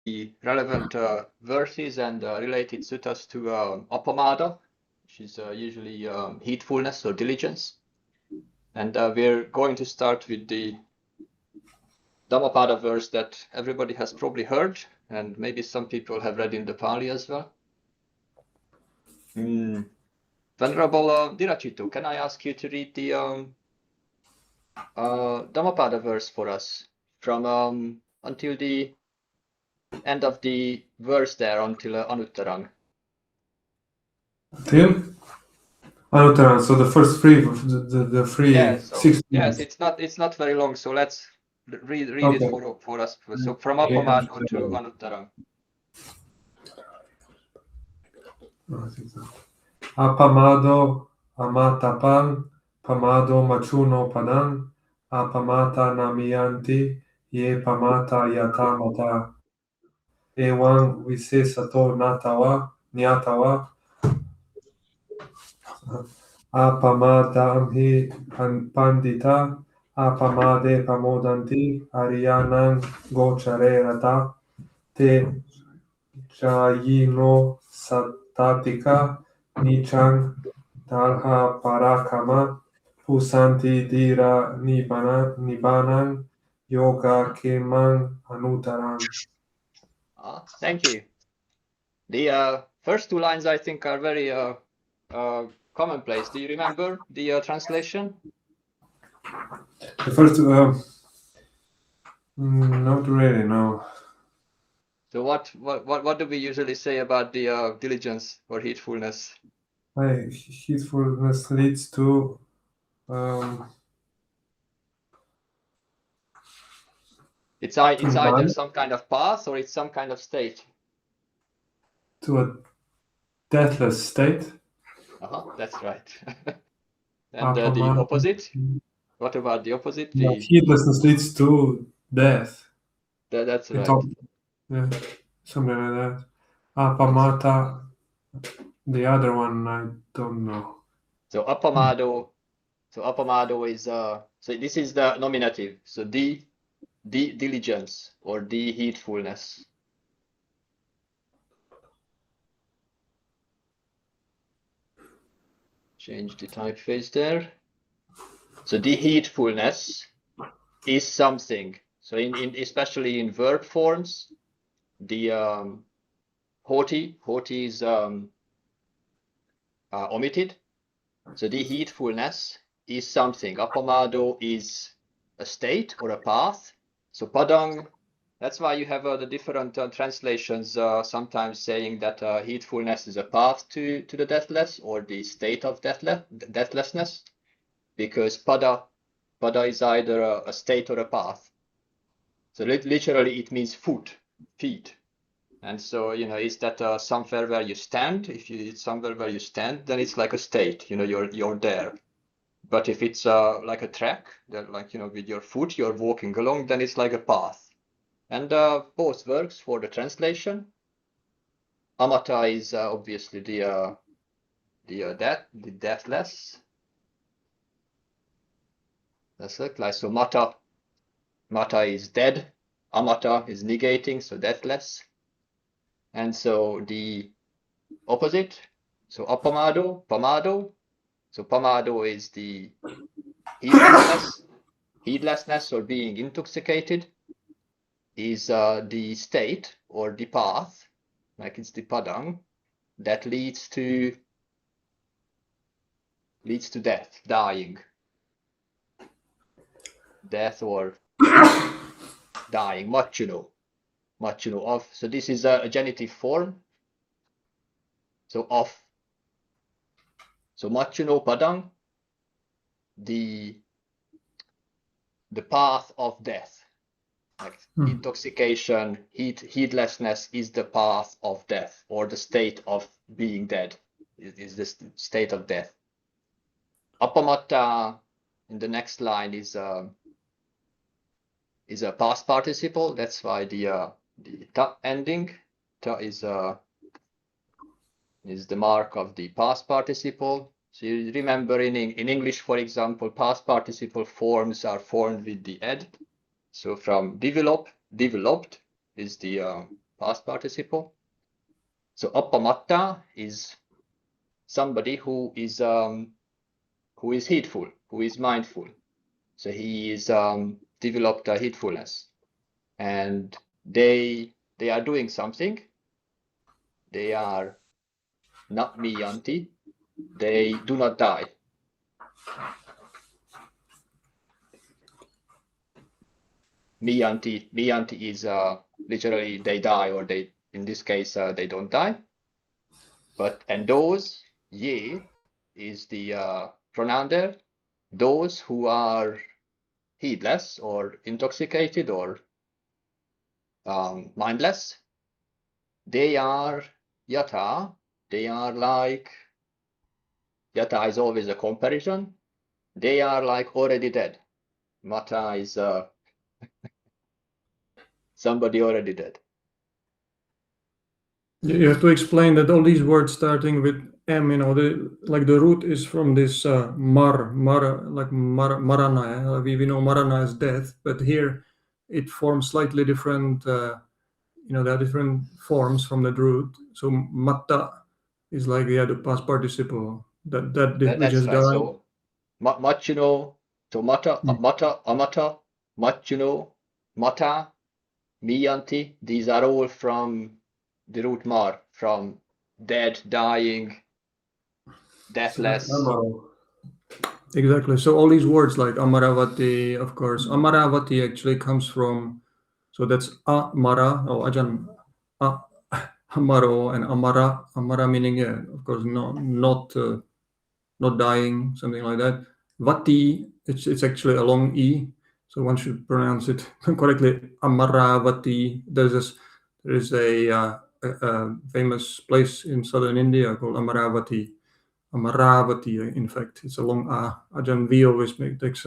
the relevant verses and related suttas to Appamādo, which is usually heedfulness or diligence. And we're going to start with the Dhammapada verse that everybody has probably heard, and maybe some people have read in the Pāli as well. Venerable Dhiracitu, can I ask you to read the Dhammapada verse for us from until the end of the verse there until Anuttaraṁ. Till Anuttaraṁ. So the first three, the three, yes, 6 yes, it's not very long. So let's read okay. it for us. So from Appamādo to Anuttaraṁ. Appamādo amatapadaṁ, pamādo machuno padam, appamata namiyanti, ye pamata yata mata. Evaṁ visesato nyatawa, appamādam hi pandita, appamāde pamodanti, ariyanam gochare rata, te jayino satatika, nichang dalha parakama, pusanti dira nibanang, yoga kemang anuttaram. Thank you. The first two lines I think are very commonplace. Do you remember the translation? The first not really, no. So what do we usually say about the diligence or heedfulness? Heedfulness leads to it's either some kind of path or it's some kind of state. To a deathless state. That's right. And the opposite? What about the opposite? Heedlessness leads to death. That's right. Yeah, something like that. Appamata, the other one I don't know. So Appamādo is so this is the nominative. So the diligence or the heedfulness. Change the typeface there. So the heedfulness is something. So in especially in verb forms, the hoti is omitted. So the heedfulness is something. Appamādo is a state or a path. So padaṁ, that's why you have the different translations sometimes saying that heedfulness is a path to the deathless or the state of deathlessness, because pada is either a state or a path. So literally it means feet. And so, is that somewhere where you stand? If it's somewhere where you stand, then it's like a state, you're there. But if it's like a track, that with your foot, you're walking along, then it's like a path. And both works for the translation. Amata is obviously the deathless. That's it. Like, so mata is dead. Amata is negating, so deathless. And so the opposite, so Appamādo, pamādo. So pamādo is the heedlessness or being intoxicated, is the state or the path, like it's the padaṁ, that leads to death, dying. Death or dying, machuno of. So this is a genitive form. So of. So machuno padaṁ, the path of death. Like intoxication, heedlessness is the path of death, or the state of being dead. It is the state of death. Appamata in the next line is a past participle. That's why the ta ending, ta is the mark of the past participle. So you remember in English, for example, past participle forms are formed with the ed. So from developed is the past participle. So appamatta is somebody who is heedful, who is mindful. So he is developed a heedfulness, and they are doing something. They are not miyanti. They do not die. Miyanti is literally they die, or they, in this case, they don't die. And those, ye, is the pronoun there. Those who are heedless or intoxicated or mindless, they are yata. They are like, yata is always a comparison. They are like already dead. Mata is somebody already dead. You have to explain that all these words starting with M, like the root is from this like marana. We know marana is death, but here it forms slightly different. There are different forms from that root. So matta is like the past participle which is right. died. So machuno, so mata, amata, machuno, mata, miyanti. These are all from the root mar, from dead, dying, deathless. Exactly. So all these words like Amaravati, of course, Amaravati actually comes from, so that's Amara or Ajan Amaro and Amara meaning, of course, not dying, something like that. Vati, it's actually a long E, so one should pronounce it correctly. Amaravati. There is a famous place in southern India called Amaravati. Amaravati, in fact, it's a long A. Ajahn V always takes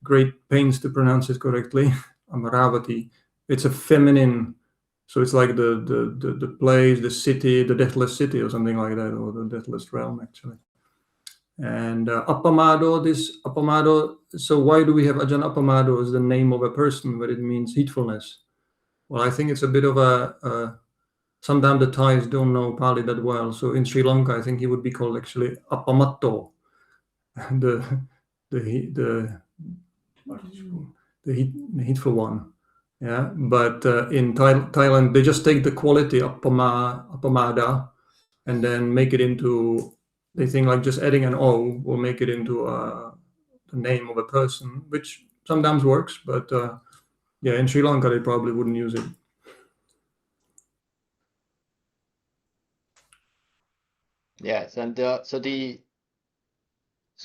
great pains to pronounce it correctly. Amaravati. It's a feminine, so it's like the place, the city, the deathless city, or something like that, or the deathless realm, actually. And Appamādo. So why do we have Ajahn Appamādo as the name of a person, but it means heedfulness? Well, I think it's a bit of a sometimes the Thais don't know Pāli that well. So in Sri Lanka, I think he would be called actually Appamādo, the heedful one. Yeah, but in Thailand, they just take the quality Appamāda and then make it into, they think like just adding an O will make it into the name of a person, which sometimes works, but in Sri Lanka, they probably wouldn't use it. Yes, and to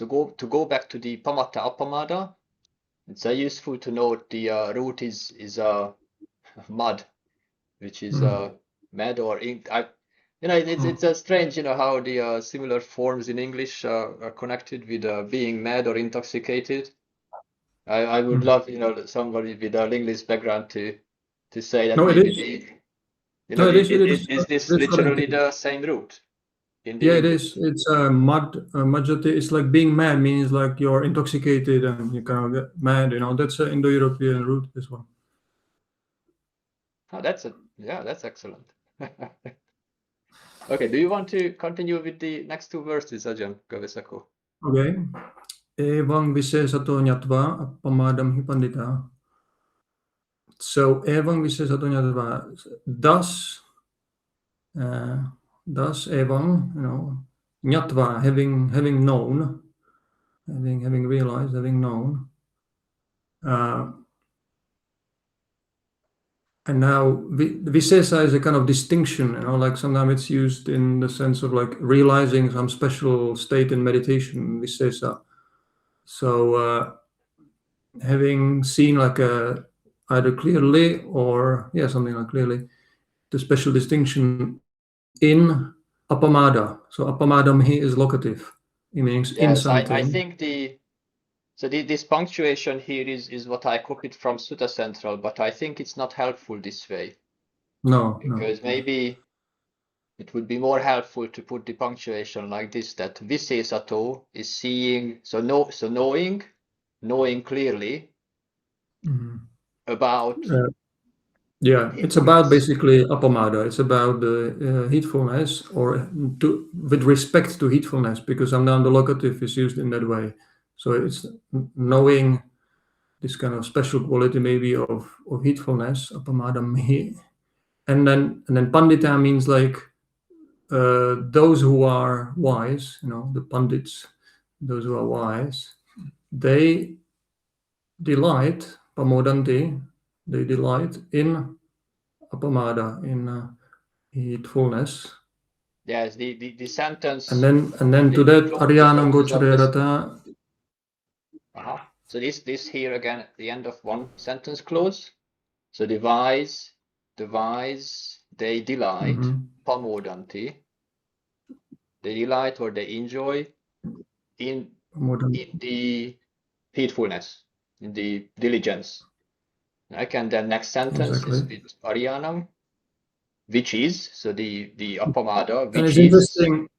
go back to the pamatta appamada, it's useful to note the root is mud, which is mad or ink. It's strange, how the similar forms in English are connected with being mad or intoxicated. I would love, somebody with a linguist background to say that maybe is this literally the same root? Yeah, it is. It's majati. It's like being mad means like you're intoxicated and you kind of get mad. That's an Indo-European root. This one. Oh, that's excellent. Okay, do you want to continue with the next two verses, Ajahn Gavesako? Okay. Evang visesato nyatva appamadam hi pandita. So evang visesato nyatva. Thus evang, nyatva, having known, having realized, having known. And now visesa is a kind of distinction, like sometimes it's used in the sense of like realizing some special state in meditation, visesa. So having seen like either clearly or something like clearly, the special distinction in appamada. So appamadam here is locative. It means in something. I think this punctuation here is what I copied from Sutta Central, but I think it's not helpful this way. No. Because maybe it would be more helpful to put the punctuation like this, that visesato is seeing, knowing clearly about Yeah, it's about basically Appamādo. It's about the heedfulness, or with respect to heedfulness, because sometimes the locative is used in that way. So it's knowing this kind of special quality maybe of heedfulness, Appamādaṁ. And then Pandita means like those who are wise, the Pandits, those who are wise, they delight, pamodanti, they delight in Appamāda, in heedfulness. Yes, the sentence. And then to that Ariyanam Gochare. So this here again at the end of one sentence clause. So the wise, they delight, pamodanti, they delight or they enjoy in the heedfulness, in the diligence. And then next sentence is with Ariyanam, which is, so the Appamāda, which is interesting.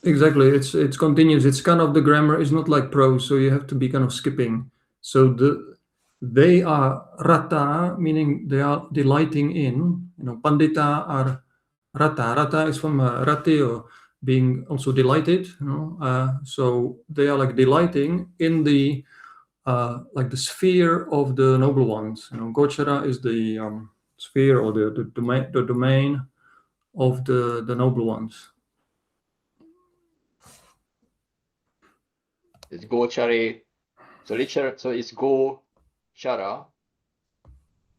Exactly, it's continuous. It's kind of, the grammar is not like prose, so you have to be kind of skipping. So they are rata, meaning they are delighting in. Pandita are rata. Rata is from rati, or being also delighted. So they are like delighting in the like the sphere of the noble ones. Gochara is the sphere, or the domain of the noble ones. It's gochare, so it's gochara,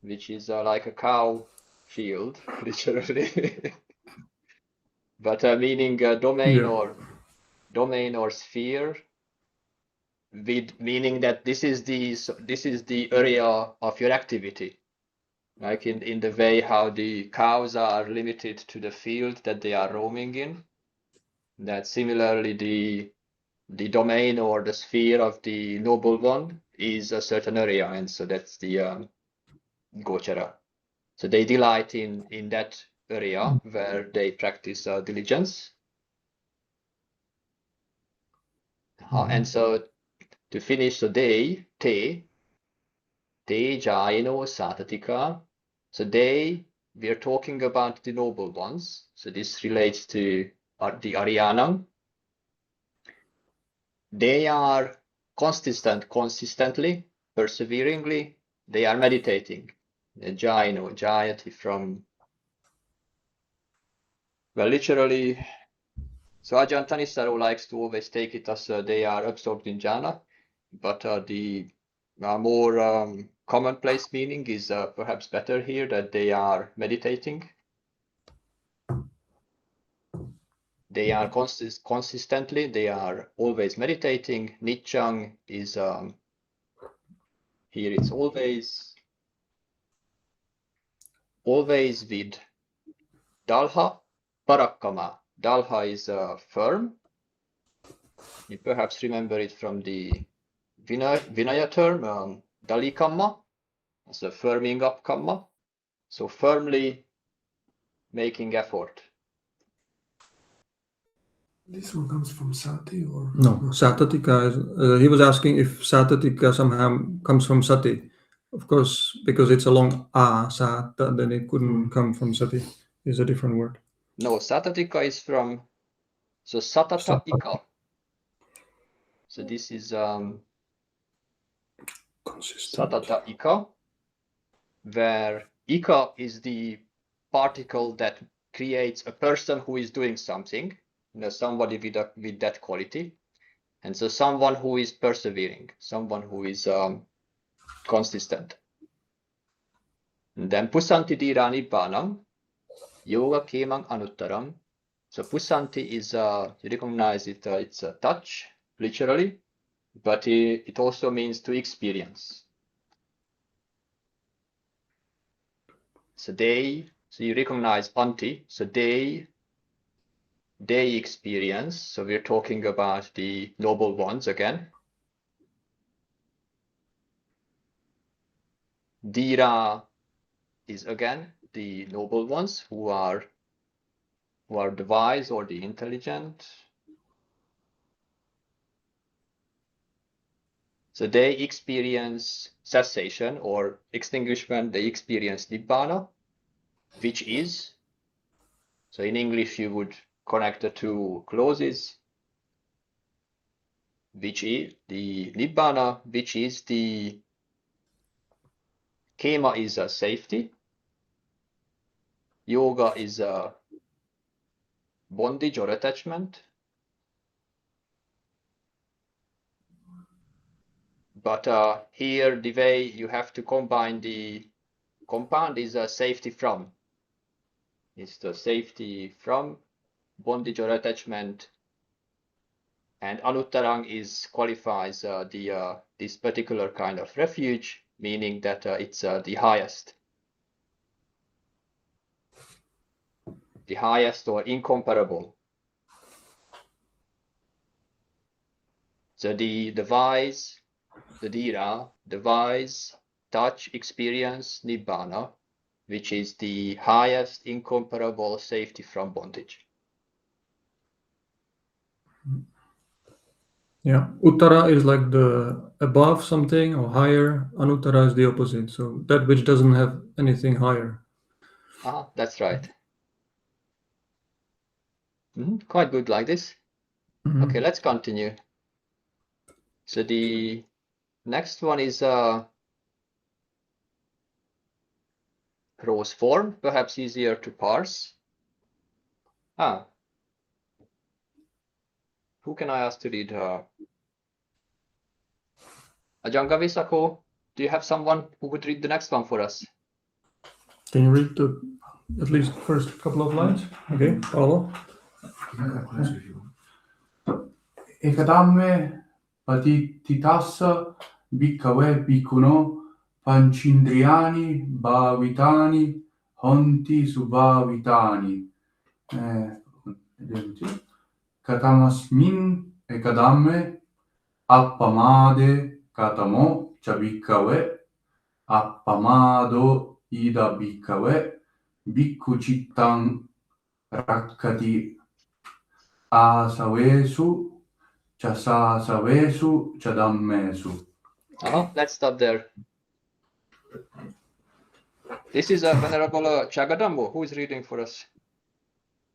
which is like a cow field, literally, but meaning domain or sphere, with meaning that this is the area of your activity, like in the way how the cows are limited to the field that they are roaming in. That similarly the domain or the sphere of the noble one is a certain area, and so that's the gochara. So they delight in that area where they practice diligence. And so to finish, so te jaino satatika. So we are talking about the noble ones. So this relates to the Ariyanam. They are consistently, perseveringly, they are meditating. Jaino, jayati from, well, literally, so Ajahn Thanissaro likes to always take it as they are absorbed in jhana, but the more commonplace meaning is perhaps better here, that they are meditating. They are consistently, they are always meditating. Nityang is, here it's always with dalha, parakkama. Dalha is firm. You perhaps remember it from the Vinaya term, dalikamma, as a firming up kamma. So firmly making effort. This one comes from sati, or no? Satatika is, he was asking if satatika somehow comes from sati. Of course, because it's a long sata, then it couldn't come from sati. It's a different word. No, satatika is from, so satata ika. So this is satata ika, where ika is the particle that creates a person who is doing something, somebody with that quality. And so someone who is persevering, someone who is consistent. And then pusanti dira nibbanam, yoga kemang anuttaram. So pusanti is, you recognize it, it's a touch, literally, but it also means to experience. So you recognize anti, so they experience, so we're talking about the noble ones again. Dira is again the noble ones who are the wise or the intelligent. So they experience cessation or extinguishment, they experience Nibbana, which is, so in English you would connect the two clauses, which is the Nibbana, which is the Kema is a safety, Yoga is a bondage or attachment, but here the way you have to combine the compound is a safety from. It's the safety from bondage or attachment, and Anuttarang is qualifies this particular kind of refuge, meaning that it's the highest or incomparable. So the wise, the Dhira, the wise touch, experience Nibbana, which is the highest incomparable safety from bondage. Yeah, Uttara is like the above something or higher. Anuttara is the opposite. So that which doesn't have anything higher. That's right. Quite good like this. Okay, let's continue. So the next one is prose form, perhaps easier to parse. Who can I ask to read? Ajangavisako, do you have someone who would read the next one for us? Can you read at least first couple of lines? Okay, Paolo. Ekadamme Patiṭṭhitassa bhikkhave bhikkhuno panchindriyani bhavitani honti subhavitani. Katamasmin ekadamme appamade katamo cha bhikkhave appamādo ida bhikkhave bhikkhu cittang rakkati asavesu chasasavesu chadammesu. Let's stop there. This is a Venerable Chagadammo. Who is reading for us?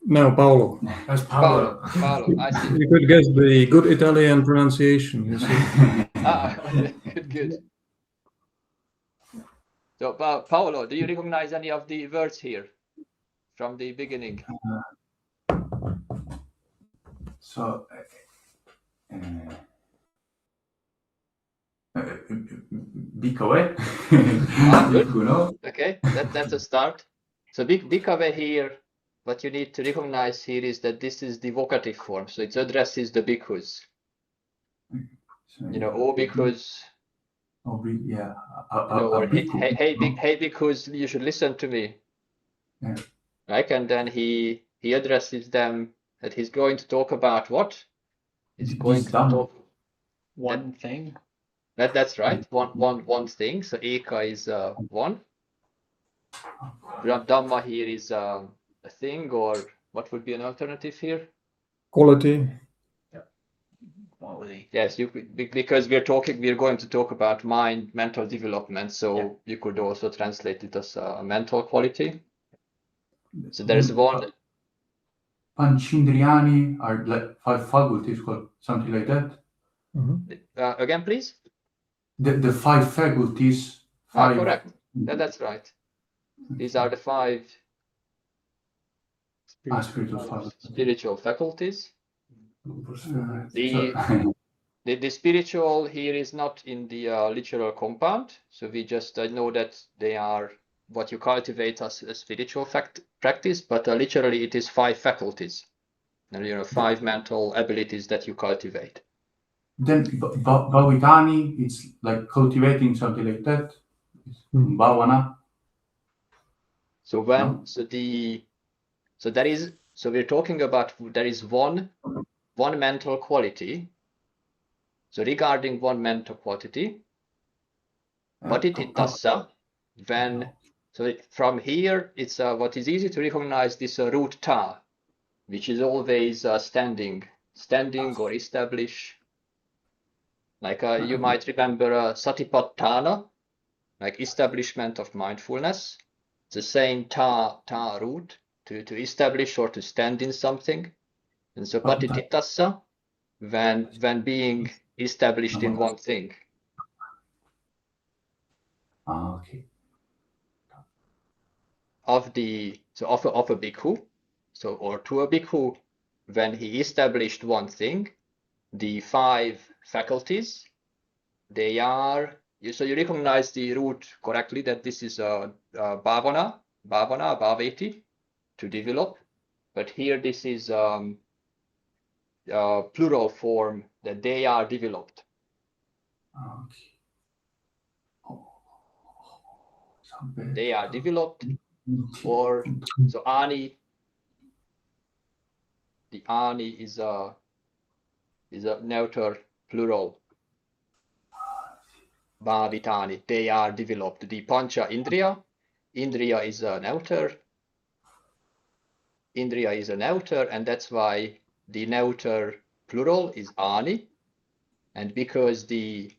No, Paolo. That's Paolo. Paolo, I see. You could guess the good Italian pronunciation, you see. Good. So, Paolo, do you recognize any of the words here from the beginning? So, bhikkhave. Good. Okay, that's a start. So bhikkhave here, what you need to recognize here is that this is the vocative form, so it addresses the bhikkhus. O bhikkhus. Yeah. Or hey bhikkhus, you should listen to me. Yeah. Right, and then he addresses them that he's going to talk about what? He's going to talk one thing. That's right. One thing. So eka is one. Dhamma here is a thing, or what would be an alternative here? Quality. Quality. Yes, because we're going to talk about mind, mental development. So you could also translate it as a mental quality. So there's one. Panchindriyani are like 5 faculties, something like that. Again, please. The 5 faculties. Correct. That's right. These are the 5 spiritual faculties. The spiritual here is not in the literal compound, so we just know that they are what you cultivate as a spiritual practice, but literally it is 5 faculties, 5 mental abilities that you cultivate. Then bhavitani, it's like cultivating something like that. Bhavana. So we're talking about there is one mental quality. So regarding one mental quality, Patiṭṭhitassa, from here it's what is easy to recognize this root ta, which is always standing or establish. Like you might remember Satipatthana, like establishment of mindfulness. It's the same ta root to establish or to stand in something. And so Patiṭṭhitassa, when being established in one thing. Okay. Of a bhikkhu, so or to a bhikkhu, when he established one thing, the 5 faculties, they are, so you recognize the root correctly that this is a bhavana, bhaveti, to develop, but here this is plural form that they are developed. Okay. They are developed, or so ani, the ani is a neuter plural. Bhavitani, they are developed. The pancha indriya is a neuter. Indriya is a neuter, and that's why the neuter plural is ani. And because the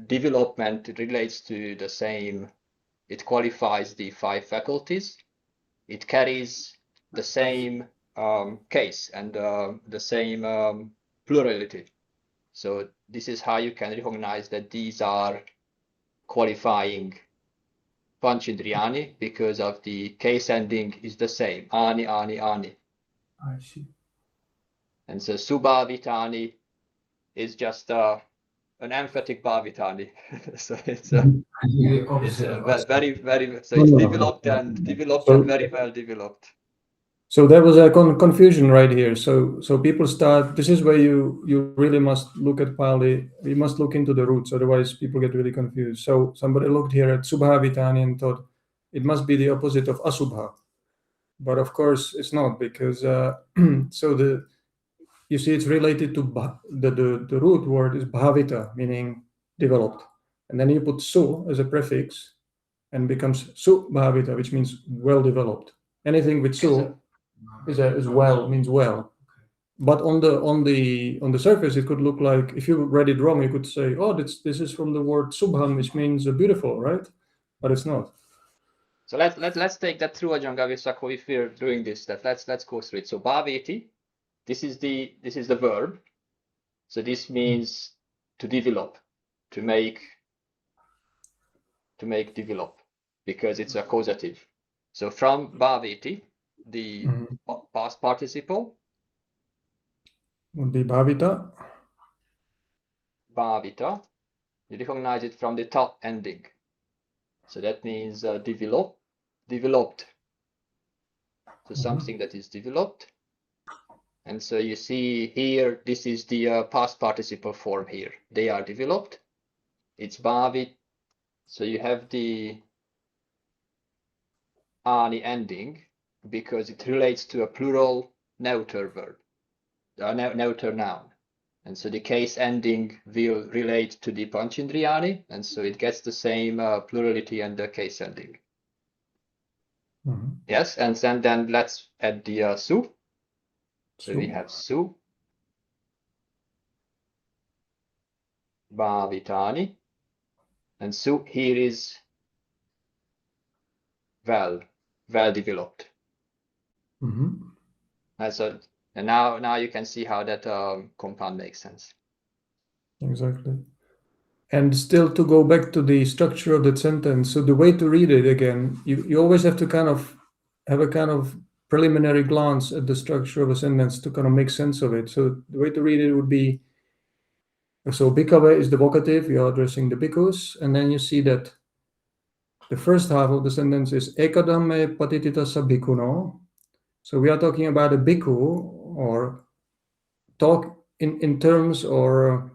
development relates to the same, it qualifies the 5 faculties, it carries the same case and the same plurality. So this is how you can recognize that these are qualifying Panchandriyani, because of the case ending is the same, ani, ani, ani. I see. And so Subhavitani is just an emphatic Bhavitani. So it's very, very, so it's developed and very well developed. So there was a confusion right here. So people start, this is where you really must look at Pāli. You must look into the roots, otherwise people get really confused. So somebody looked here at Subhavitani and thought it must be the opposite of Asubha. But of course it's not, because so you see it's related to the root word is bhavita, meaning developed. And then you put su as a prefix and becomes subhavita, which means well developed. Anything with su is well, means well. But on the surface it could look like, if you read it wrong, you could say, oh, this is from the word subham, which means beautiful, right? But it's not. So let's take that through, Ajahn, if we're doing this, that let's go through it. So bhaveti, this is the verb. So this means to develop, to make develop, because it's a causative. So from bhaveti, the past participle Would be bhavita. Bhavita, you recognize it from the ta ending. So that means developed. So something that is developed. And so you see here, this is the past participle form here. They are developed. It's bhavit. So you have the ani ending because it relates to a plural neuter verb, neuter noun. And so the case ending will relate to the Panchandriyani, and so it gets the same plurality and the case ending. Yes, and then let's add the su. So we have su, bhavitani, and su here is well developed. And now you can see how that compound makes sense. Exactly. And still, to go back to the structure of that sentence, so the way to read it again, you always have to kind of have a kind of preliminary glance at the structure of a sentence to kind of make sense of it. So the way to read it would be, so bhikkhave is the vocative, you're addressing the bhikkhus, and then you see that the first half of the sentence is ekadamme patiṭṭhitassa bhikkhuno. So we are talking about a bhikkhu, or talk in terms or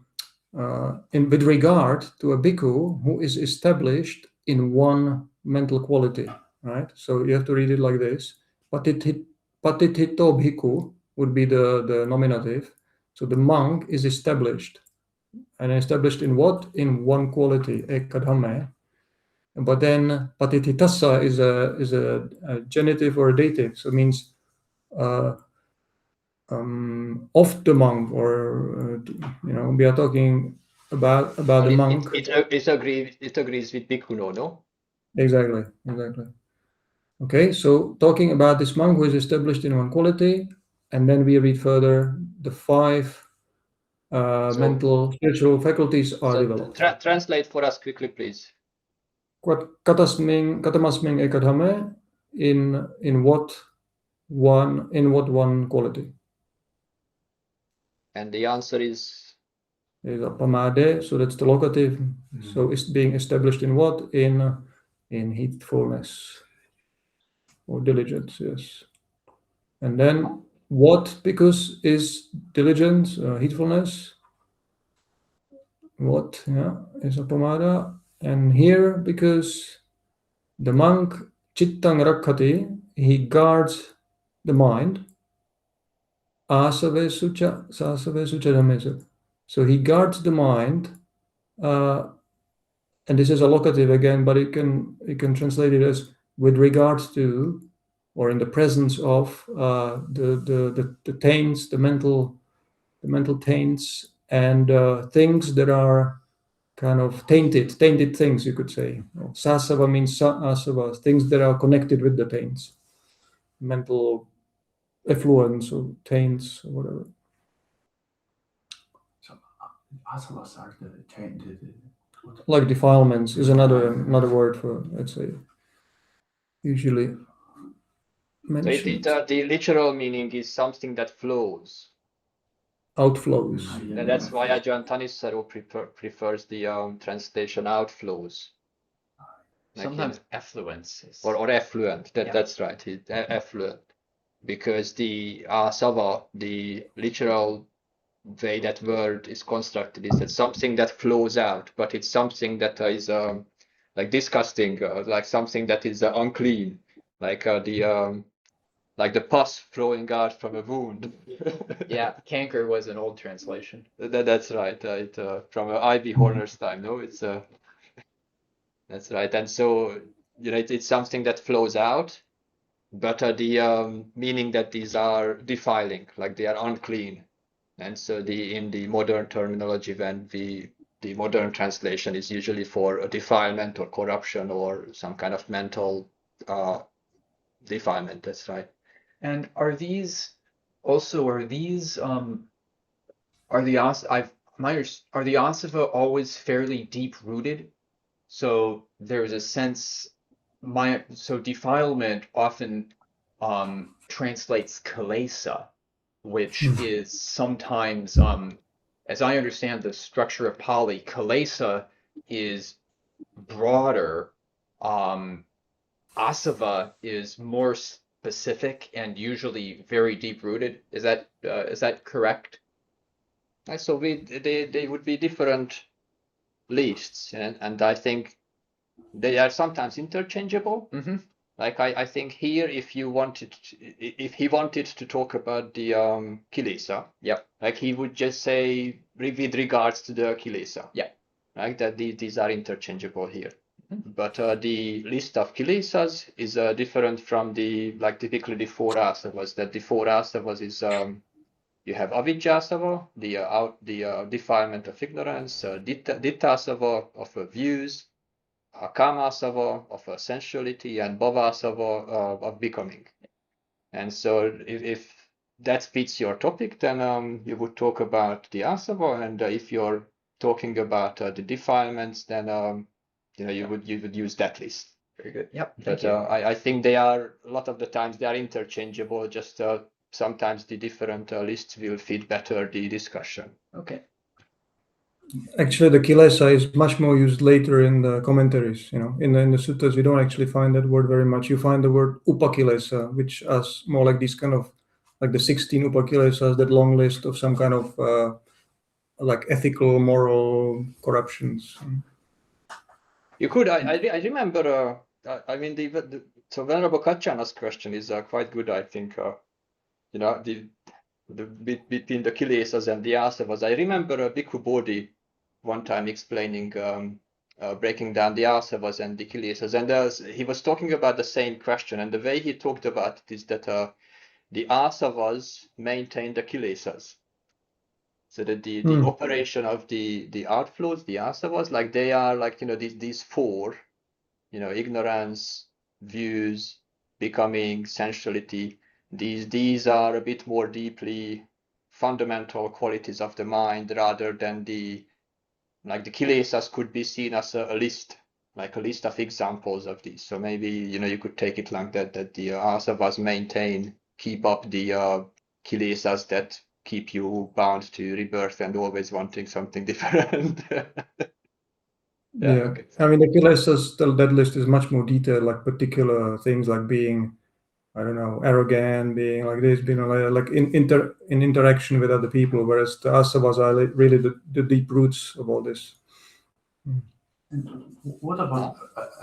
with regard to a bhikkhu who is established in one mental quality, right? So you have to read it like this. Patiṭṭhito bhikkhu would be the nominative. So the monk is established. And established in what? In one quality, ekadamme. But then patiṭṭhitassa is a genitive or a dative. So it means of the monk, or we are talking about the monk. It agrees with Bhikkhu, no? Exactly. Okay, so talking about this monk who is established in one quality, and then we read further, the 5 mental spiritual faculties are developed. Translate for us quickly, please. Katasming ekadhame, in what one quality? And the answer is Appamāde, so that's the locative. So it's being established in what? In heedfulness or diligence, yes. And then what, because is diligence, heedfulness. What, is Appamāda. And here, because the monk chittang rakhati, he guards the mind. Asave sucha dhammesa. So he guards the mind, and this is a locative again, but you can translate it as with regards to, or in the presence of the taints, the mental taints, and things that are kind of tainted things, you could say. Sasava means asava, things that are connected with the taints, mental effluence or taints or whatever. So asavas are the tainted. Like defilements is another word for, let's say, usually mentioned. The literal meaning is something that flows. Outflows. And that's why Ajahn Thanissaro prefers the translation outflows. Sometimes effluence is... or effluent. That's right. Effluent, because the asava, the literal way that word is constructed, is that something that flows out, but it's something that is like disgusting, like something that is unclean, like the pus flowing out from a wound. Yeah, canker was an old translation. That's right. From Ivy Horner's time. No, it's that's right. And so it's something that flows out, but the meaning that these are defiling, like they are unclean. And so in the modern terminology, when the modern translation is usually for a defilement or corruption or some kind of mental defilement. That's right. And are the asava always fairly deep rooted? So there's a sense, so defilement often translates kilesa, which is sometimes, as I understand the structure of Pāli, kilesa is broader. Asava is more specific and usually very deep rooted. Is that correct? So they would be different lists, and I think they are sometimes interchangeable. Mm-hmm. Like I think here, if he wanted to talk about the kilesa, like he would just say with regards to the kilesa, right? That these are interchangeable here. Mm-hmm. But the list of kilesas is different from typically the 4 asavas. That the 4 asavas is you have avijjasava, the defilement of ignorance, ditthasava of views, kamasava of sensuality, and bhavasava of becoming. And so if that fits your topic, then you would talk about the asava, and if you're talking about the defilements, then you would use that list. Very good. Yep. But I think they are, a lot of the times they are interchangeable. Just sometimes the different lists will fit better the discussion. Okay. Actually, the kilesa is much more used later in the commentaries. In the suttas, you don't actually find that word very much. You find the word upakilesa, which is more like this kind of, like the 16 upakilesas, that long list of some kind of like ethical, moral corruptions. You could. I remember. I mean, so Venerable Kachana's question is quite good. I think. The bit between the kilesas and the asavas. I remember Bhikkhu Bodhi one time explaining, breaking down the asavas and the kilesas, and he was talking about the same question, and the way he talked about it is that the asavas maintain the kilesas, So that the Hmm. operation of the outflows, the asavas, like they are like, you know, these four, you know, ignorance, views, becoming, sensuality. These are a bit more deeply fundamental qualities of the mind rather than the kilesas could be seen as a list, like a list of examples of these. So maybe, you know, you could take it like that, that the asavas keep up the kilesas that keep you bound to rebirth and always wanting something different. Yeah. Okay. I mean, the kilesas, that list is much more detailed, like particular things like being, I don't know, arrogant, being like this, being like in interaction with other people, whereas the asavas are really the deep roots of all this. And what about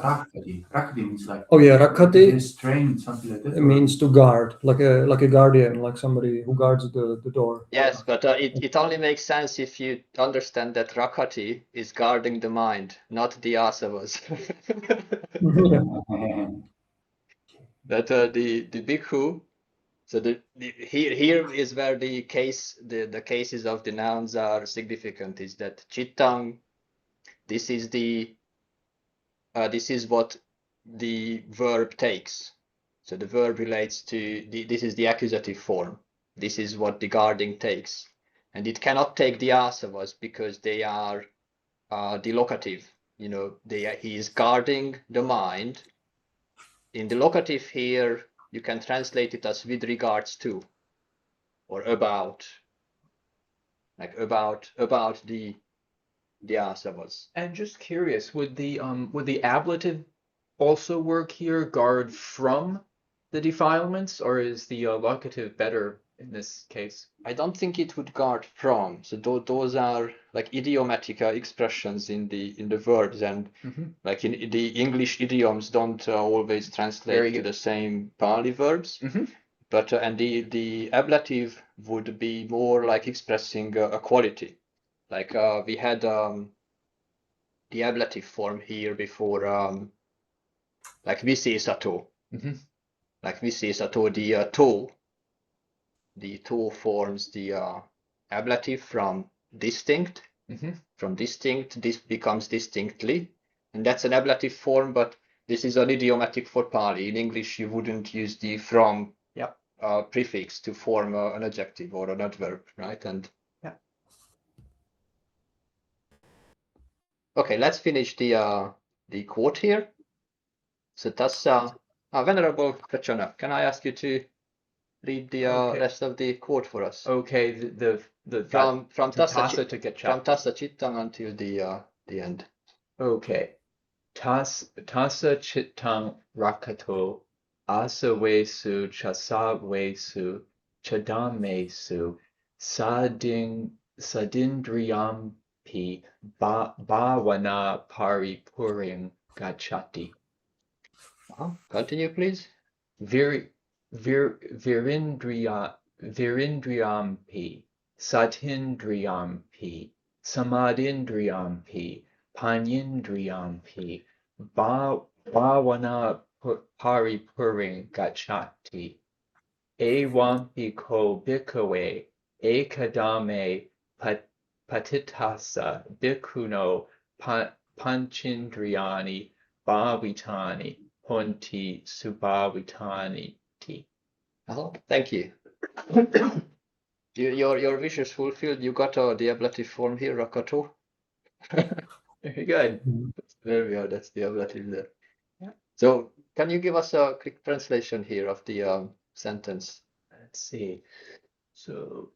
Rakati? Rakati means like Oh yeah, Rakati restraint, something like that. it means to guard, like a guardian, like somebody who guards the door. Yes, but it only makes sense if you understand that Rakati is guarding the mind, not the asavas. That the bhikkhu. So here is where the cases of the nouns are significant. Is that chittang? This is this is what the verb takes. So the verb relates to this is the accusative form. This is what the guarding takes, and it cannot take the asavas because they are the locative. You know, he is guarding the mind. In the locative here, you can translate it as with regards to, or about, like about the asavas. And just curious, would the ablative also work here, guard from the defilements, or is the locative better in this case? I don't think it would guard from. So those are like idiomatic expressions in the verbs, and like in the English idioms don't always translate to the same Pali verbs. But and the ablative would be more like expressing a quality. Like we had the ablative form here before, like visesato. Like visesato, the to forms the ablative from distinct. From distinct, this becomes distinctly, and that's an ablative form, but this is an idiomatic for Pali. In English, you wouldn't use the from prefix to form an adjective or an adverb, right? And okay, let's finish the quote here. So tassa, Venerable Kachana, can I ask you to read the rest of the quote for us? Okay, the from tassa to get from tassa chittang until the end. Okay. Tassa chittang rakato asavesu chasavesu chadamesu sadindriyampi bhavana paripuring gachati. Continue, please. Virindriyampi satindriyampi samadindriyampi panyindriyampi bhavana paripuring gachati evampi ko bhikkhave ekadame patitasa bhikkhuno panchindriyani bhavitani honti subhavitani. Oh, thank you. Your wish is fulfilled. You got the ablative form here, rakato. Very good. There we are. That's the ablative there. Yeah. So, can you give us a quick translation here of the sentence? Let's see. So,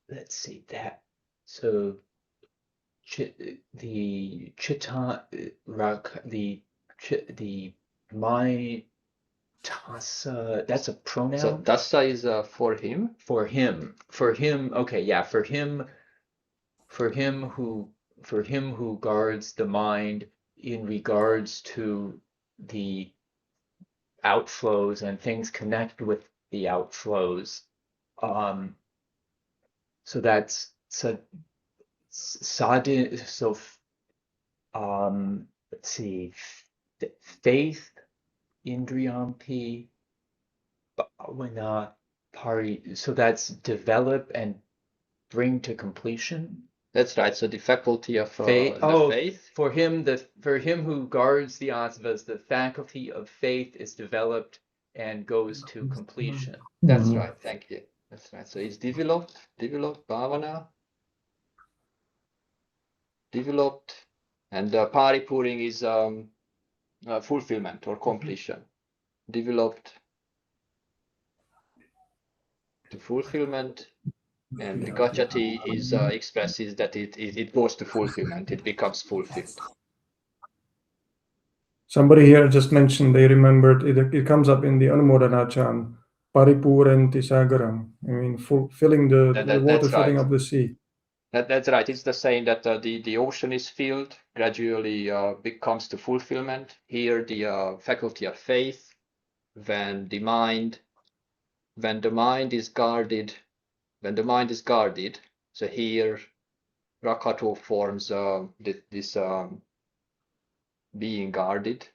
let's see that. So, the chitta my tassa. That's a pronoun. So tassa is for him. For him. Okay, yeah. For him who guards the mind in regards to the outflows and things connect with the outflows. So that's sadin. So let's see, faith, indriyampi, bhavana pari. So that's develop and bring to completion. That's right. So the faculty of Faith. the faith. For him who guards the asavas, the faculty of faith is developed and goes to completion. That's right. Thank you. That's right. So it's developed, bhavana, developed, and paripuring is fulfillment or completion. Developed to fulfillment, and the gacchati is expresses that it goes to fulfillment. It becomes fulfilled. Somebody here just mentioned they remembered it comes up in the Anumodanachan, Paripurenti Sagaram. I mean, filling the water filling up the sea. That's right. It's the saying that the ocean is filled, gradually becomes to fulfillment. Here, the faculty of faith, when the mind is guarded, so here Rakato forms this being guarded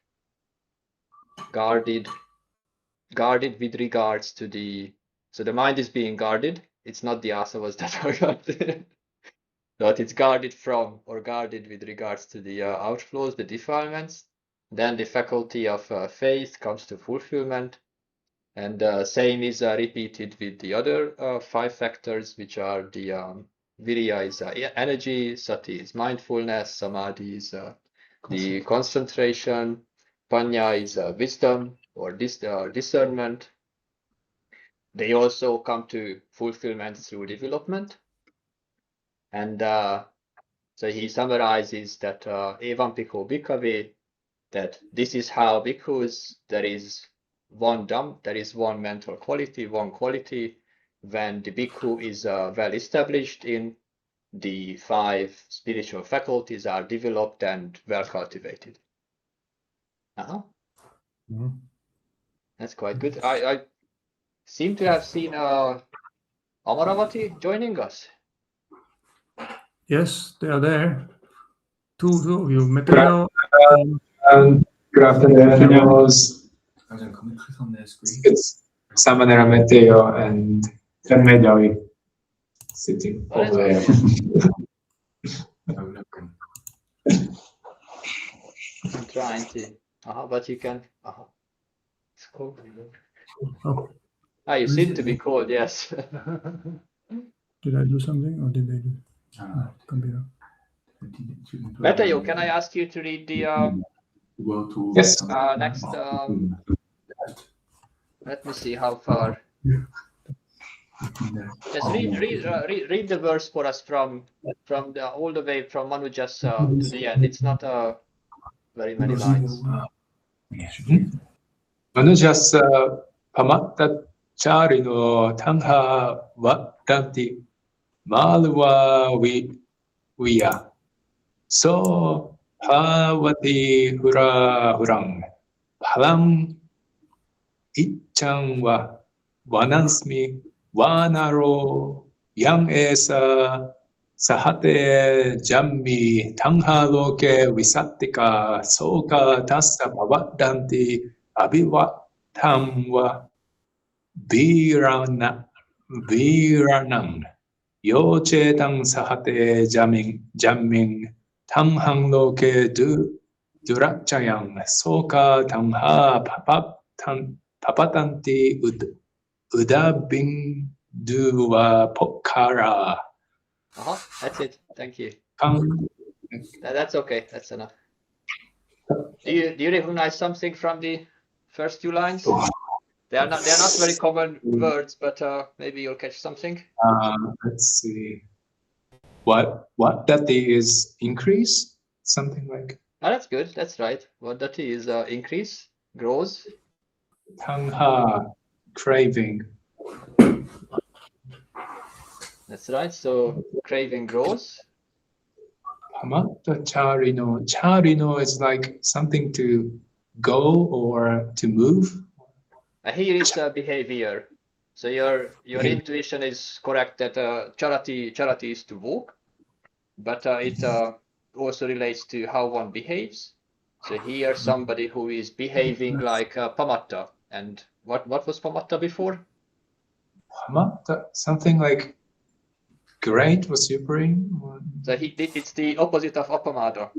with regards to so the mind is being guarded. It's not the asavas that are guarded, but it's guarded from or guarded with regards to the outflows, the defilements. Then the faculty of faith comes to fulfillment, and same is repeated with the other 5 factors, which are the virya is energy, sati is mindfulness, samadhi is the concentration, panya is wisdom or discernment. They also come to fulfillment through development. And so he summarizes that evam bhikkhu bhikkhave, that this is how bhikkhus, there is one mental quality, one quality, when the bhikkhu is well established in the 5 spiritual faculties are developed and well cultivated. That's quite good. I seem to have seen Amaravati joining us. Yes, they are there. Two of you, Meteo. Good afternoon. It's Samanera Meteo and Medjawi sitting over there. I'm trying to. But you can. It's cold. Oh. You seem to be cold, yes. Did I do something or did they do? Computer. Meteo, can I ask you to read the Yes. next? Let me see how far. Just read the verse for us from all the way from Manujas to the end. It's not very many lines. Manujas Appamādasutta Thangha Vadanti Mālukyaputtattheragāthā So Bhavati Hurang Phalam Iccang Va Vanansmi Vanaro Yang Esa Sahate Jammi Thangha Loke Visattika Soka Tassa Bhavadanti Abhivatam Va Viranang Yo Chetang Sahate Jamming Tanghang Loke Durachayang Soka Tangha Papatanti Udabing Duva Pokara. That's it. Thank you. That's okay. That's enough. Do you recognize something from the first 2 lines? They are not very common words, but maybe you'll catch something. Let's see. What that is increase? Something like. That's good. That's right. What that is increase, grows. Tangha, craving. That's right. So craving grows. Charino is like something to go or to move. Here is behavior. So your intuition is correct that charati is to walk, but it also relates to how one behaves. So here somebody who is behaving like pamatta. And what was pamatta before? Pamatta, something like great or supreme? Or... So it's the opposite of Appamādo.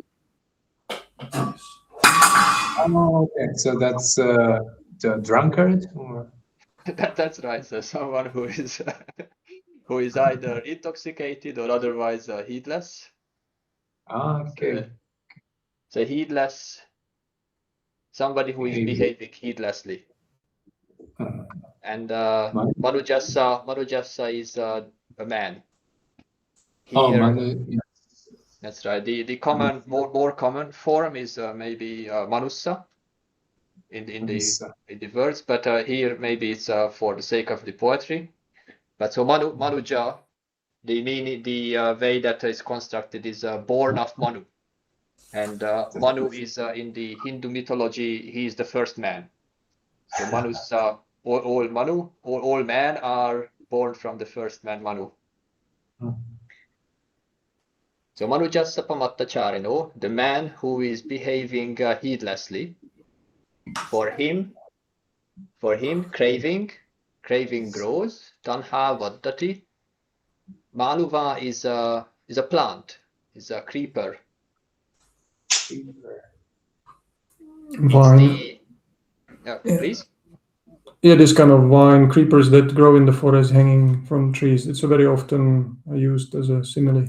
Oh, okay. So that's the drunkard, or That's right. So someone who is who is either intoxicated or otherwise heedless. okay. So heedless, somebody who is behaving heedlessly. And Manujasa is a man. Here, Manu. Yeah. that's right. The common, more common form is maybe Manussa in the words, but here maybe it's for the sake of the poetry. But so Manuja, the meaning, the way that is constructed is born of Manu, and Manu is in the Hindu mythology. He is the first man. So Manussa, all men are born from the first man Manu. So Manujassa Pamattacharino, the man who is behaving heedlessly, for him craving grows. Tanha Vaddati. Maluva is a plant, is a creeper. Vine. Please. Yeah, this kind of vine creepers that grow in the forest hanging from trees. It's very often used as a simile.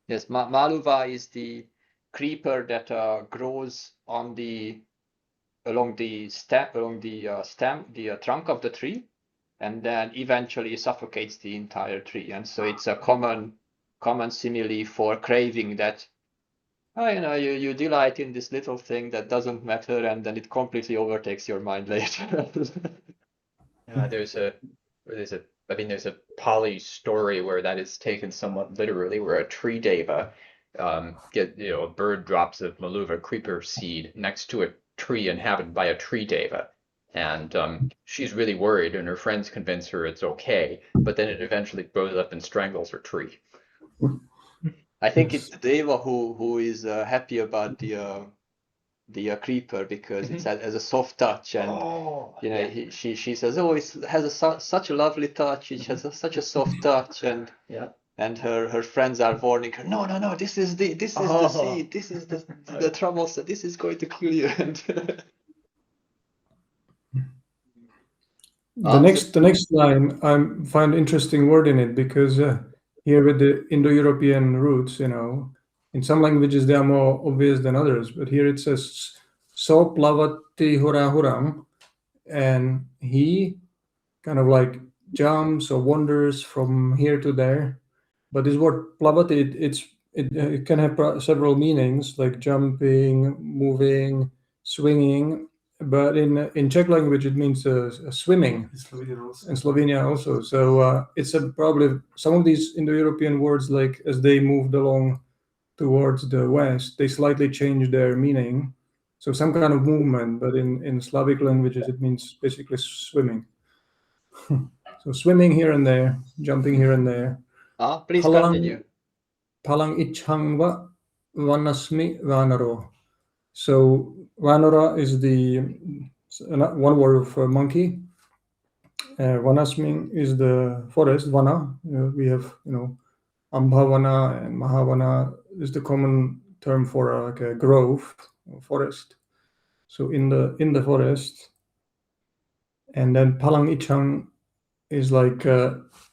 Yes, Maluva is the creeper that grows along the trunk of the tree, and then eventually suffocates the entire tree. And so it's a common simile for craving that, you delight in this little thing that doesn't matter, and then it completely overtakes your mind later. There's a Pāli story where that is taken somewhat literally, where a tree deva a bird drops a Maluva creeper seed next to a tree inhabited by a tree deva, and she's really worried, and her friends convince her it's okay, but then it eventually grows up and strangles her tree. I think it's the deva who is happy about the creeper because it has a soft touch, and she says, oh, it has such a lovely touch, it has such a soft touch, and her friends are warning her, no, this is the seed, this is the trouble, so this is going to kill you. And the next line I find interesting word in it, because here with the Indo-European roots, in some languages they are more obvious than others, but here it says so plavati hurahuram, and he kind of like jumps or wanders from here to there. But this word plavati, it can have several meanings, like jumping, moving, swinging. But in Czech language, it means swimming. In Slovenia also. So it's probably some of these Indo-European words, like as they moved along towards the west, they slightly changed their meaning. So some kind of movement, but in Slavic languages, it means basically swimming. So swimming here and there, jumping here and there. Please continue. Palang ichhangva vanasmi vanaro. So vanara is the one word for monkey. Vanasmi is the forest. Vana. We have Ambhavana and Mahavana is the common term for like a grove, or forest. So in the forest, and then palang ichang is like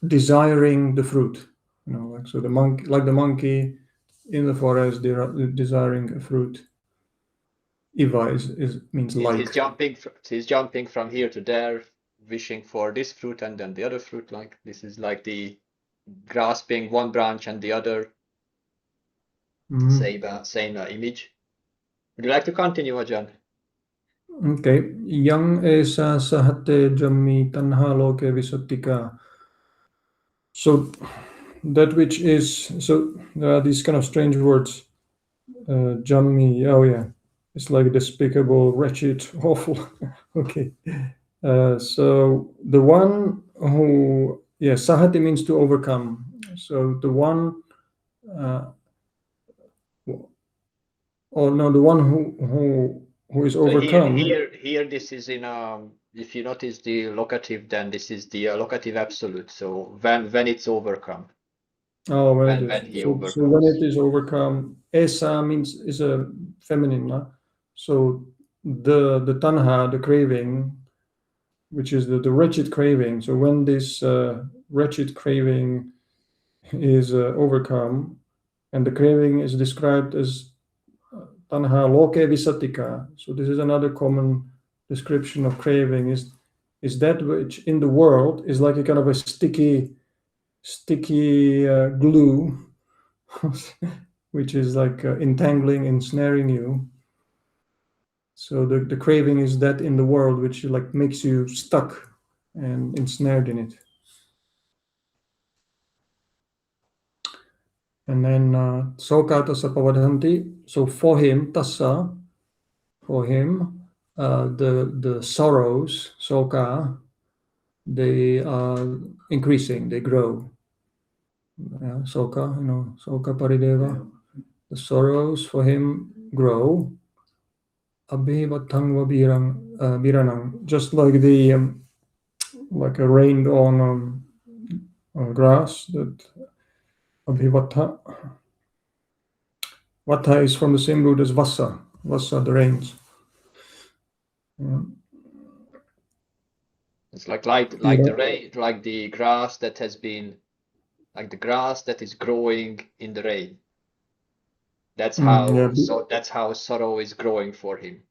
desiring the fruit. So the monkey in the forest, desiring a fruit. Iva means like. He's jumping from here to there, wishing for this fruit and then the other fruit. Like this is like the grasping one branch and the other. Same image. Would you like to continue, Ajahn? Okay. Yang esa sahate jammi tanha loke visattika. So that which is, so there are these kind of strange words. Jammi, oh yeah. It's like despicable, wretched, awful. Okay. So the one who, sahati means to overcome. So the one, the one who is overcome. Here this is in if you notice the locative, then this is the locative absolute. So when it's overcome. Oh, very when good. he So overcomes. when it is overcome, esa means is a feminine. No? So the tanha, the craving, which is the wretched craving. So when this wretched craving is overcome, and the craving is described as tanha loke visatika. So this is another common description of craving, is that which in the world is like a kind of a sticky glue, which is like entangling, ensnaring you. So the craving is that in the world which like makes you stuck and ensnared in it. And then soka tassa pavadhanti. So for him, tassa, for him, the sorrows, soka, they are increasing, they grow. Soka, soka parideva. The sorrows for him grow. Abhivatang viranang, just like the like a rained on grass. That abhivata. Vata is from the same root as vasa. Vasa, the rains. Yeah. It's like the rain, like the grass that has been, like the grass that is growing in the rain. That's how that's how sorrow is growing for him.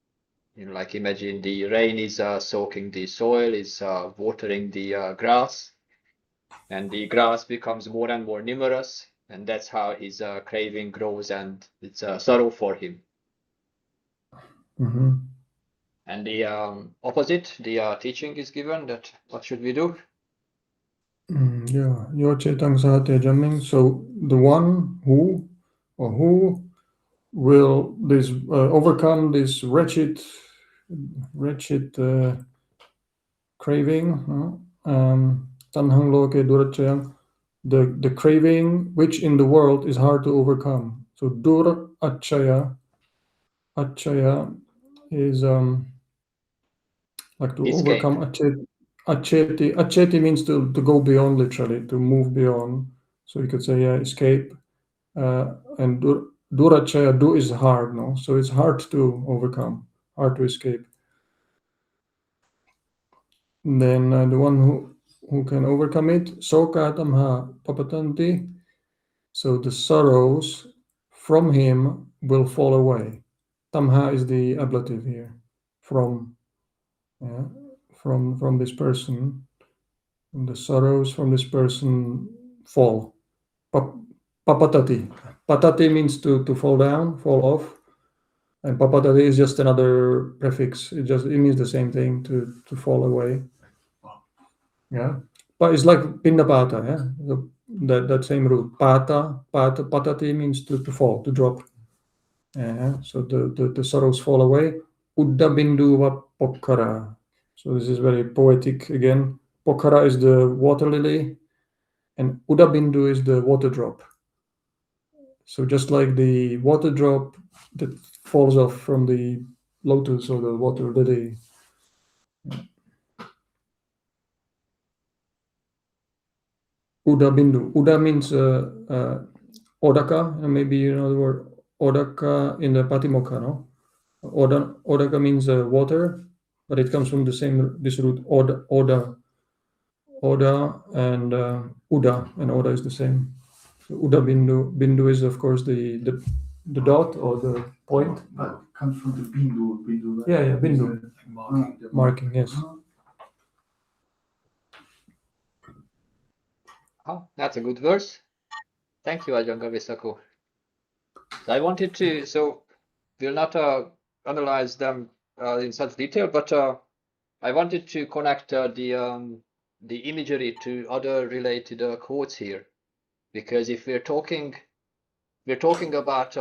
Like imagine the rain is soaking the soil, is watering the grass, and the grass becomes more and more numerous, and that's how his craving grows, and it's sorrow for him. Mm-hmm. And the opposite, the teaching is given that what should we do? Yeah, yochetang sahate jamming. So the one who will this overcome this wretched craving, tanhang loke durachayang, the craving which in the world is hard to overcome. So dur achaya is like to Escape. overcome acheti. Acheti means to go beyond, literally, to move beyond. So you could say escape. And durachaya, do is hard, no? So it's hard to overcome, hard to escape. And then the one who can overcome it, soka tamha papatanti. So the sorrows from him will fall away. Tamha is the ablative here, from this person. And the sorrows from this person fall. Papatati. Patati means to fall down, fall off. And papatati is just another prefix. It means the same thing, to fall away. Yeah. But it's like pindapata, yeah. That same root. Patati means to fall, to drop. Yeah. So the sorrows fall away. Uddha bindu va pokkara. So this is very poetic again. Pokkara is the water lily, and Uddha bindu is the water drop. So just like the water drop that falls off from the lotus or the water lily. Uddha bindu. Uddha means odaka, and maybe you know the word odaka in the Patimokkha, no? Odaka means water, but it comes from this root oda, and uda, and oda is the same. So uda bindu is of course the dot or the point. But comes from the bindu. Yeah, bindu. Marking, yes. Oh, that's a good verse. Thank you, Ajahn Gavisaku. So I wanted to, so we'll not analyze them in such detail, but I wanted to connect the imagery to other related quotes here, because if we're talking about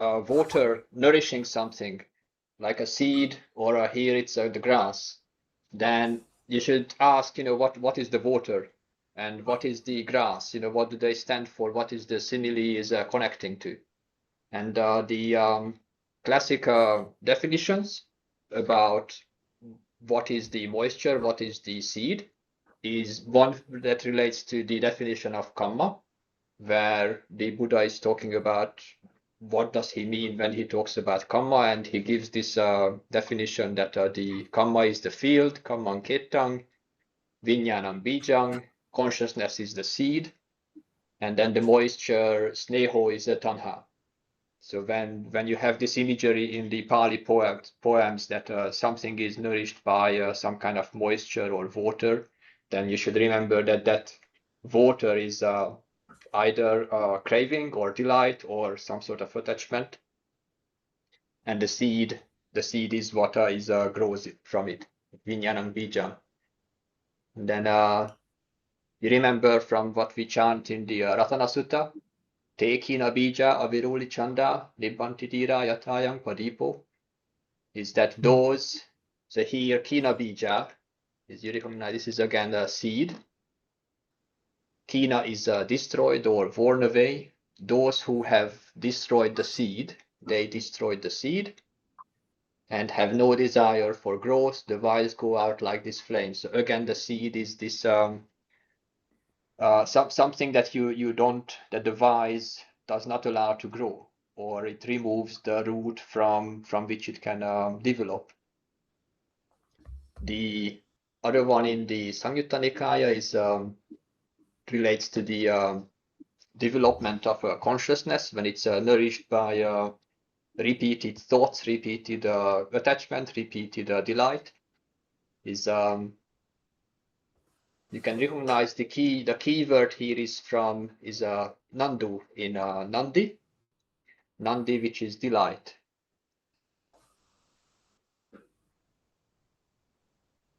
water nourishing something, like a seed, or here it's the grass, then you should ask, what is the water and what is the grass? What do they stand for? What is the simile is connecting to? And the classic definitions about what is the moisture, what is the seed, is one that relates to the definition of kamma, where the Buddha is talking about what does he mean when he talks about kamma, and he gives this definition that the kamma is the field, kammang kettang, vijñānam bijang, consciousness is the seed, and then the moisture, sneho, is the tanha. So when you have this imagery in the Pali poems that something is nourished by some kind of moisture or water, then you should remember that that water is either craving or delight or some sort of attachment, and the seed is what is grows from it, vijñānam bijam. And then you remember from what we chant in the Ratana Sutta, Te kina bija aviruli chanda nibbantitira yatayang padipo, is that those, so here kina bija is, you recognize this is again a seed. Kina is destroyed or worn away. Those who have destroyed the seed, they destroyed the seed and have no desire for growth. The wise go out like this flame. So again, the seed is this something that you don't, that the wise does not allow to grow, or it removes the root from which it can develop. The other one in the Samyutta Nikaya is relates to the development of consciousness when it's nourished by repeated thoughts, repeated attachment, repeated delight. Is you can recognize the key word here is nandu in nandi, which is delight.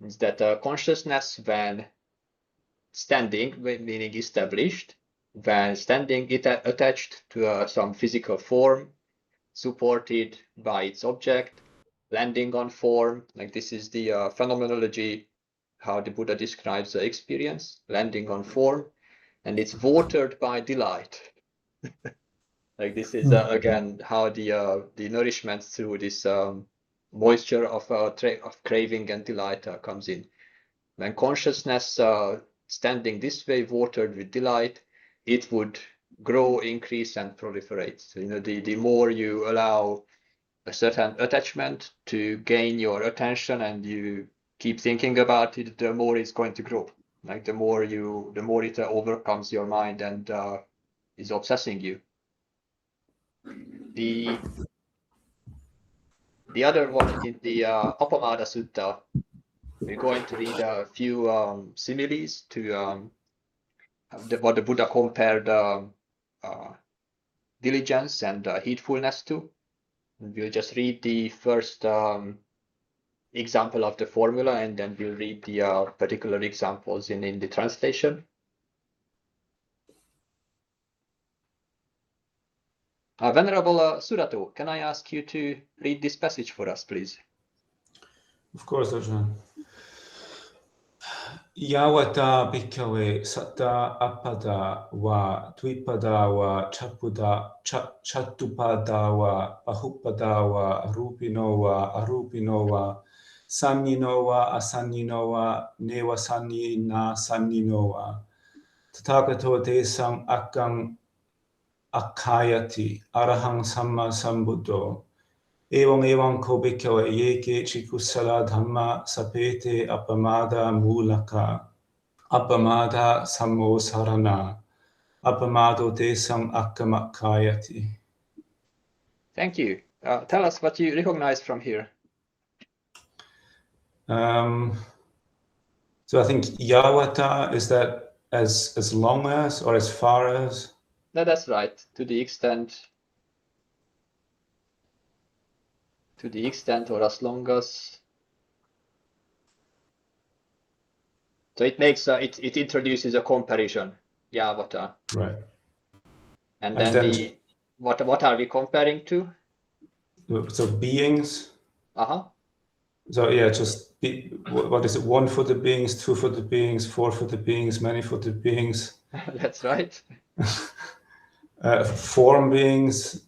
It's that consciousness when standing, meaning established, when standing it attached to some physical form, supported by its object, landing on form, like this is the phenomenology, how the Buddha describes the experience, landing on form, and it's watered by delight. Like this is again how the nourishment through this moisture of craving and delight comes in. When consciousness standing this way, watered with delight, it would grow, increase, and proliferate. So, the more you allow a certain attachment to gain your attention and you keep thinking about it, the more it's going to grow. Like the more it overcomes your mind and is obsessing you. The other one in the Appamādasutta, we're going to read a few similes to what the Buddha compared diligence and heedfulness to. And we'll just read the first example of the formula, and then we'll read the particular examples in the translation. Venerable Surato, can I ask you to read this passage for us, please? Of course, Ajahn. Yawata bhikkhave satta appada wa tvipada wa chattupada wa bahupada wa arupino wa arupino wa sannino wa asannino wa neva sannina sannino wa tathagato desam akkang akkayati arahang samma sambuddho evam ko bhikkhave yeke chikusala dhamma sapete appamāda mūlaka appamāda sammo sarana appamādo desam akkamakkayati. Thank you. Tell us what you recognize from here. So I think yawata, is that as long as or as far as? No, that's right. To the extent or as long as. So it makes it introduces a comparison, yavata. Right. And then what are we comparing to? So beings. So yeah, just what is it? 1 for the beings, 2 for the beings, 4 for the beings, many for the beings. That's right. Form beings,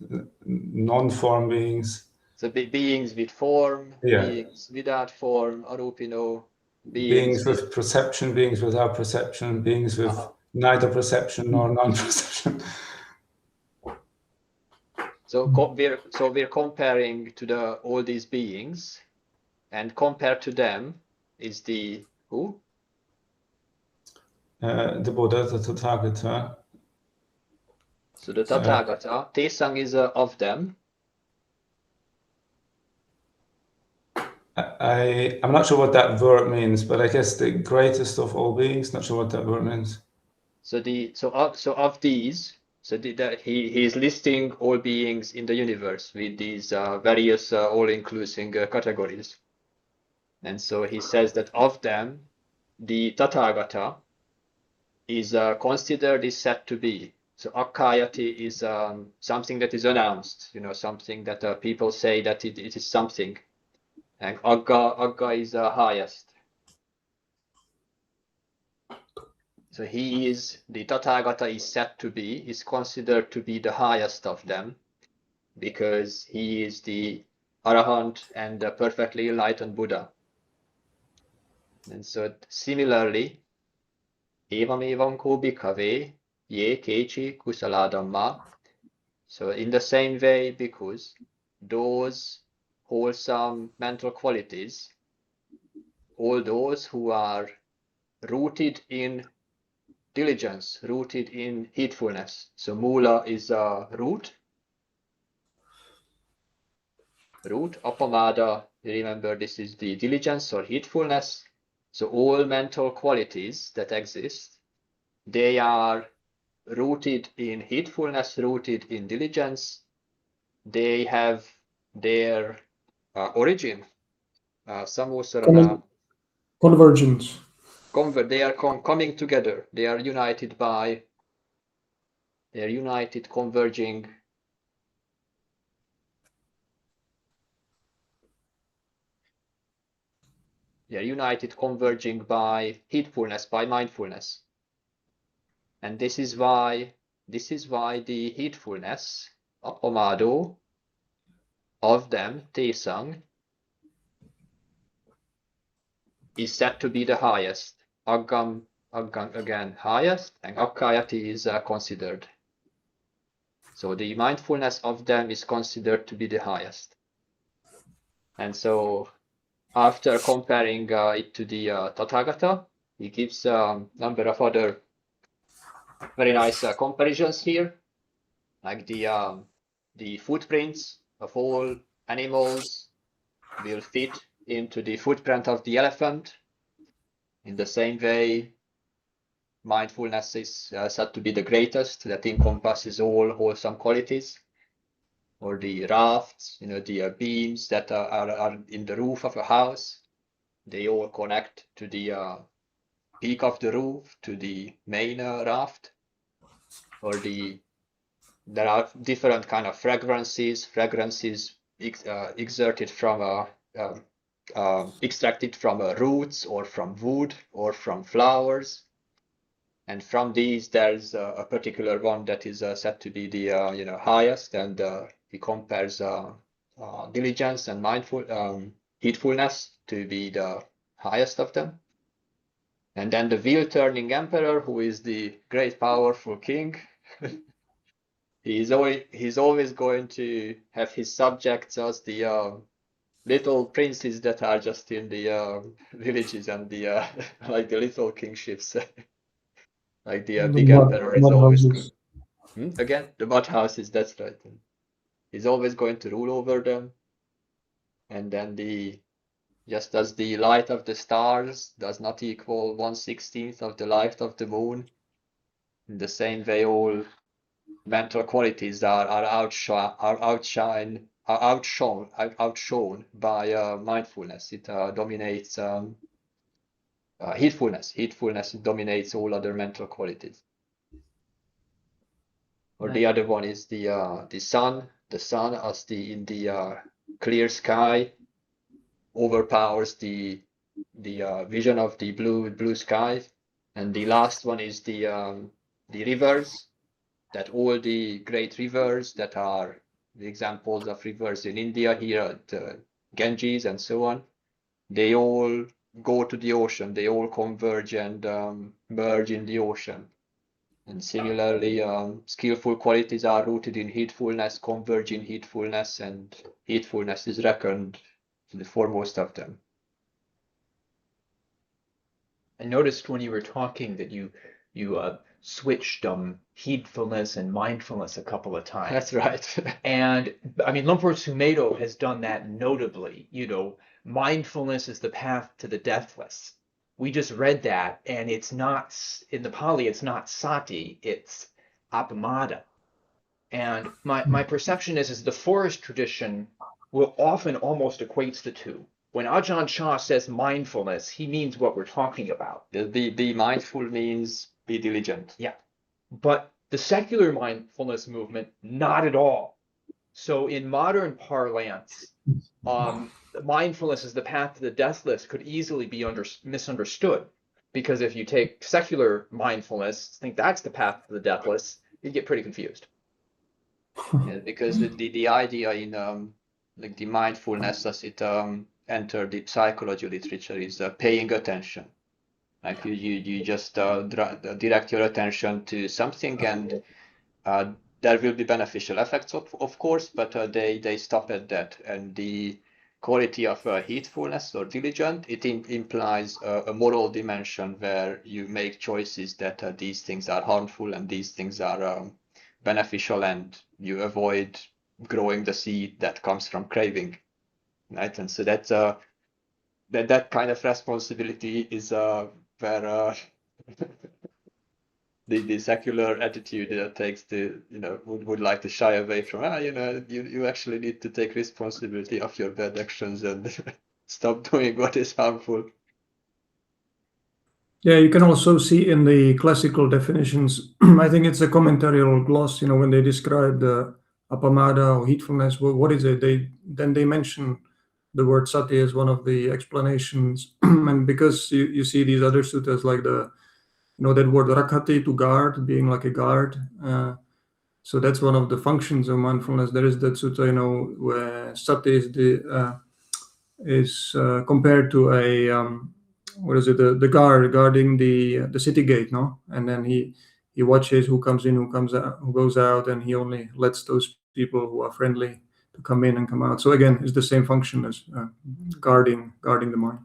non-form beings. So beings with form, beings without form, arupino, beings with perception, beings without perception, beings with neither perception nor non-perception. So we're comparing to all these beings, and compared to them is the who? The Buddha, the Tathagata. So the Tathagata, Tesang is of them. I'm not sure what that word means, but I guess the greatest of all beings. Not sure what that word means. So of these, he is listing all beings in the universe with these various all-inclusive categories, and so he says that of them, the Tathagata is considered, is said to be. So Akkayati is something that is announced, something that people say that it is something, and Agga is highest. So the Tathagata is said to be, is considered to be the highest of them, because he is the Arahant and the perfectly enlightened Buddha. And so similarly, evam ko bhikkhave ye kechi kusala dhamma. So in the same way, because those wholesome mental qualities, all those who are rooted in diligence, rooted in heedfulness. So mula is a root. Appamāda, remember, this is the diligence or heedfulness. So all mental qualities that exist, they are rooted in heedfulness, rooted in diligence. They have their origin, samosarana. Convergence. They are coming together. They are united converging. They are united, converging by heedfulness, by mindfulness. And this is why the heedfulness, Appamādo, of them, Tesang, is said to be the highest. Aggam again highest, and Akkayati is considered. So the mindfulness of them is considered to be the highest. And so after comparing it to the Tathagata, he gives a number of other very nice comparisons here, like the footprints of all animals will fit into the footprint of the elephant. In the same way, mindfulness is said to be the greatest, that encompasses all wholesome qualities. Or the rafts, the beams that are in the roof of a house, they all connect to the peak of the roof, to the main raft. Or there are different kind of fragrances exerted from extracted from roots or from wood or from flowers, and from these there's a particular one that is said to be the highest, and he compares diligence and heedfulness to be the highest of them. And then the wheel-turning emperor, who is the great powerful king, he's always going to have his subjects as the little princes that are just in the villages and the like the little kingships. Like the big emperor is always again the mud houses. That's right. He's always going to rule over them. And then just as the light of the stars does not equal 1/16 of the light of the moon, in the same way all mental qualities are outshone by mindfulness. It dominates heedfulness. Heedfulness dominates all other mental qualities. Or the other one is the sun. The sun, as in the clear sky, overpowers the vision of the blue sky. And the last one is the rivers. That all the great rivers that are the examples of rivers in India here at Ganges and so on, they all go to the ocean. They all converge and merge in the ocean. And similarly, skillful qualities are rooted in heedfulness, converge in heedfulness, and heedfulness is reckoned to the foremost of them. I noticed when you were talking that you switched heedfulness and mindfulness a couple of times. That's right. And I mean, Lumpur Sumedho has done that notably. Mindfulness is the path to the deathless. We just read that, and it's not, in the Pali, it's not sati, it's Appamādo. And my perception is the forest tradition will often almost equates the two. When Ajahn Chah says mindfulness, he means what we're talking about. Be mindful means be diligent. Yeah. But the secular mindfulness movement, not at all. So in modern parlance, mindfulness as the path to the deathless could easily be misunderstood. Because if you take secular mindfulness, think that's the path to the deathless, you get pretty confused. Yeah, because the idea in the mindfulness as it entered the psychology literature is paying attention. Like you just direct your attention to something, and there will be beneficial effects, of course, but they stop at that. And the quality of heedfulness or diligent, it implies a moral dimension where you make choices that these things are harmful and these things are beneficial, and you avoid growing the seed that comes from craving, right? And so that's that kind of responsibility is where the secular attitude takes to would like to shy away from. You actually need to take responsibility of your bad actions and stop doing what is harmful. Yeah, you can also see in the classical definitions, I think it's a commentarial gloss, when they describe the Appamāda or heedfulness, what is it? They mention the word sati as one of the explanations. And because you see these other suttas like that word rakhati, to guard, being like a guard. So that's one of the functions of mindfulness. There is that sutta, where sati is compared to a the guard guarding the city gate, no? And then he watches who comes in, who comes out, who goes out, and he only lets those people who are friendly to come in and come out. So again, it's the same function as guarding the mind.